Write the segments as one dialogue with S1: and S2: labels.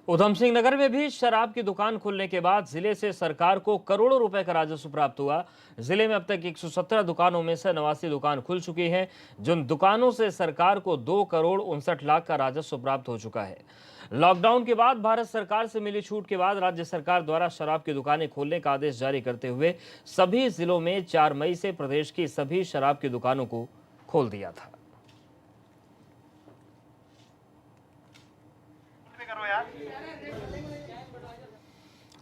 S1: उधम सिंह नगर में भी शराब की दुकान खुलने के बाद जिले से सरकार को करोड़ों रुपए का राजस्व प्राप्त हुआ। जिले में अब तक 117 दुकानों में से 89 दुकान खुल चुकी हैं, जिन दुकानों से सरकार को 2 करोड़ 59 लाख का राजस्व प्राप्त हो चुका है। लॉकडाउन के बाद भारत सरकार से मिली छूट के बाद राज्य सरकार द्वारा शराब की दुकानें खोलने का आदेश जारी करते हुए सभी जिलों में 4 मई से प्रदेश की सभी शराब की दुकानों को खोल दिया था।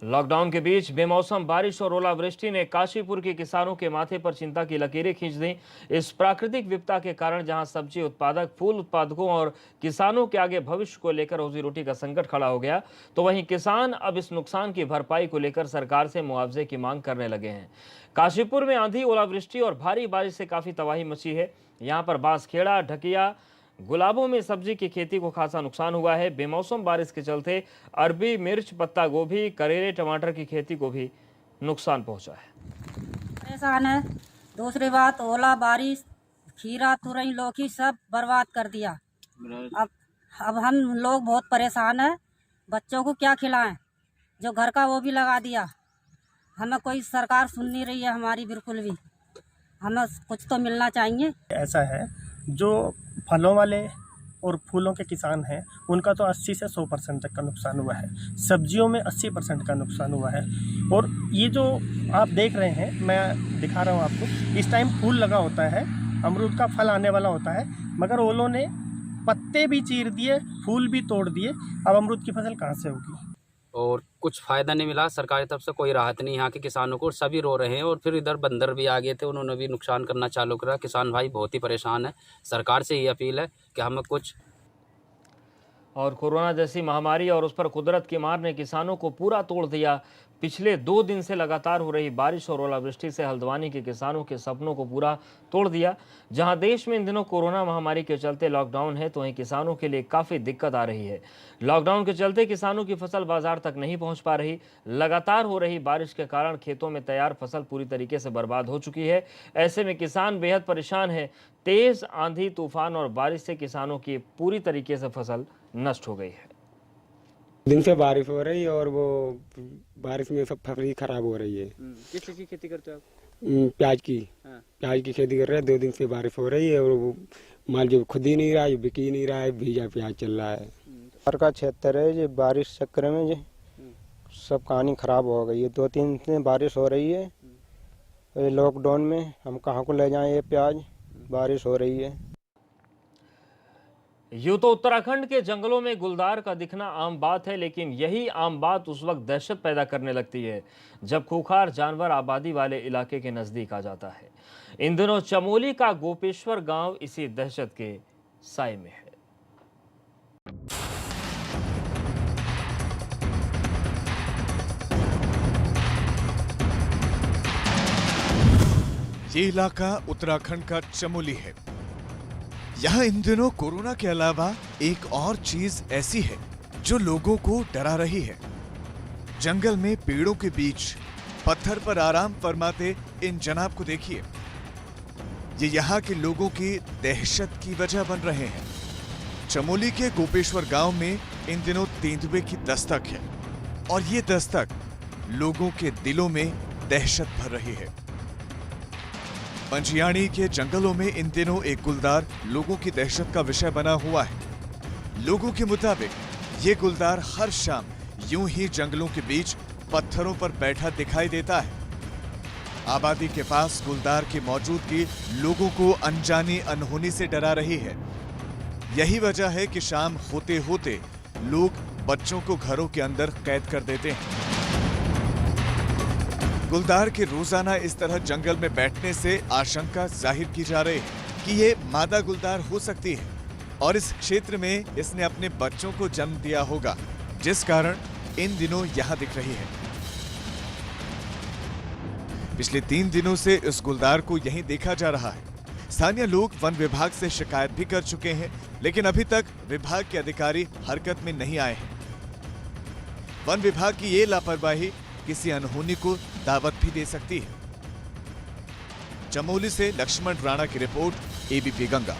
S1: लॉकडाउन के बीच बेमौसम बारिश और ओलावृष्टि ने काशीपुर के किसानों के माथे पर चिंता की लकीरें खींच दी। इस प्राकृतिक विपदा के कारण जहां सब्जी उत्पादक, फूल उत्पादकों और किसानों के आगे भविष्य को लेकर रोजी रोटी का संकट खड़ा हो गया, तो वहीं किसान अब इस नुकसान की भरपाई को लेकर सरकार से मुआवजे की मांग करने लगे हैं। काशीपुर में आंधी, ओलावृष्टि और भारी बारिश से काफी तबाही मची है। यहाँ पर बांसखेड़ा, ढकिया, गुलाबों में सब्जी की खेती को खासा नुकसान हुआ है। बेमौसम बारिश के चलते अरबी मिर्च, पत्ता गोभी, करेले, टमाटर की खेती को भी नुकसान पहुंचा है।
S2: परेशान है। दूसरी बात, ओला बारिश, खीरा, तुरई, लौकी सब बर्बाद कर दिया। अब हम लोग बहुत परेशान है। बच्चों को क्या खिलाएं? जो घर का वो भी लगा दिया। हमें कोई सरकार सुन नहीं रही है हमारी, बिल्कुल भी। हमें कुछ तो मिलना चाहिए।
S3: ऐसा है, जो फलों वाले और फूलों के किसान हैं उनका तो 80 से 100% तक का नुकसान हुआ है। सब्जियों में 80% का नुकसान हुआ है। और ये जो आप देख रहे हैं, मैं दिखा रहा हूँ आपको, इस टाइम फूल लगा होता है, अमरूद का फल आने वाला होता है, मगर ओलों ने पत्ते भी चीर दिए, फूल भी तोड़ दिए। अब अमरूद की फसल कहाँ से होगी?
S4: और कुछ फ़ायदा नहीं मिला, सरकारी तरफ से कोई राहत नहीं यहाँ के किसानों को, सभी रो रहे हैं। और फिर इधर बंदर भी आ गए थे, उन्होंने भी नुकसान करना चालू करा। किसान भाई बहुत ही परेशान है। सरकार से ये अपील है कि हमें कुछ।
S1: और कोरोना जैसी महामारी और उस पर कुदरत की मार ने किसानों को पूरा तोड़ दिया। पिछले 2 दिन से लगातार हो रही बारिश और ओलावृष्टि से हल्द्वानी के किसानों के सपनों को पूरा तोड़ दिया। जहां देश में इन दिनों कोरोना महामारी के चलते लॉकडाउन है, तो वहीं किसानों के लिए काफ़ी दिक्कत आ रही है। लॉकडाउन के चलते किसानों की फसल बाजार तक नहीं पहुंच पा रही। लगातार हो रही बारिश के कारण खेतों में तैयार फसल पूरी तरीके से बर्बाद हो चुकी है। ऐसे में किसान बेहद परेशान है। तेज आंधी, तूफान और बारिश से किसानों की पूरी तरीके से फसल नष्ट हो गई है।
S5: दिन से बारिश हो रही है और वो बारिश में सब फसल खराब हो रही है।
S6: किस चीज़ की खेती करते हो आप?
S5: प्याज की। हाँ। प्याज की खेती कर रहे हैं। 2 दिन से बारिश हो रही है और वो माल जो खुद ही नहीं रहा है, बिक ही नहीं रहा है, भीजा प्याज चल रहा है।
S7: का क्षेत्र है, ये बारिश चक्कर में ये सब कहानी खराब हो गई है। 2-3 दिन बारिश हो रही है। लॉकडाउन में हम कहाँ को ले जाएं? ये प्याज बारिश हो रही है।
S1: यूं तो उत्तराखंड के जंगलों में गुलदार का दिखना आम बात है, लेकिन यही आम बात उस वक्त दहशत पैदा करने लगती है जब खूंखार जानवर आबादी वाले इलाके के नजदीक आ जाता है। इन दिनों चमोली का गोपेश्वर गांव इसी दहशत के साए में है।
S8: ये इलाका उत्तराखंड का चमोली है। यहाँ इन दिनों कोरोना के अलावा एक और चीज ऐसी है जो लोगों को डरा रही है। जंगल में पेड़ों के बीच पत्थर पर आराम फरमाते इन जनाब को देखिए। ये यहाँ के लोगों की दहशत की वजह बन रहे हैं। चमोली के गोपेश्वर गांव में इन दिनों तेंदुए की दस्तक है और ये दस्तक लोगों के दिलों में दहशत भर रही है। पंजियाणी के जंगलों में इन दिनों एक गुलदार लोगों की दहशत का विषय बना हुआ है। लोगों के मुताबिक ये गुलदार हर शाम यूं ही जंगलों के बीच पत्थरों पर बैठा दिखाई देता है। आबादी के पास गुलदार की मौजूदगी लोगों को अनजानी अनहोनी से डरा रही है। यही वजह है कि शाम होते होते लोग बच्चों को घरों के अंदर कैद कर देते हैं। गुलदार के रोजाना इस तरह जंगल में बैठने से आशंका जाहिर की जा रही है कि ये मादा गुलदार हो सकती है और इस क्षेत्र में इसने अपने बच्चों को जन्म दिया होगा, जिस कारण इन दिनों यहां दिख रही है। पिछले 3 दिनों से इस गुलदार को यहीं देखा जा रहा है। स्थानीय लोग वन विभाग से शिकायत भी कर चुके हैं, लेकिन अभी तक विभाग के अधिकारी हरकत में नहीं आए हैं। वन विभाग की ये लापरवाही किसी अनहोनी को दावत भी दे सकती है। चमोली से लक्ष्मण राणा की रिपोर्ट, एबीपी गंगा।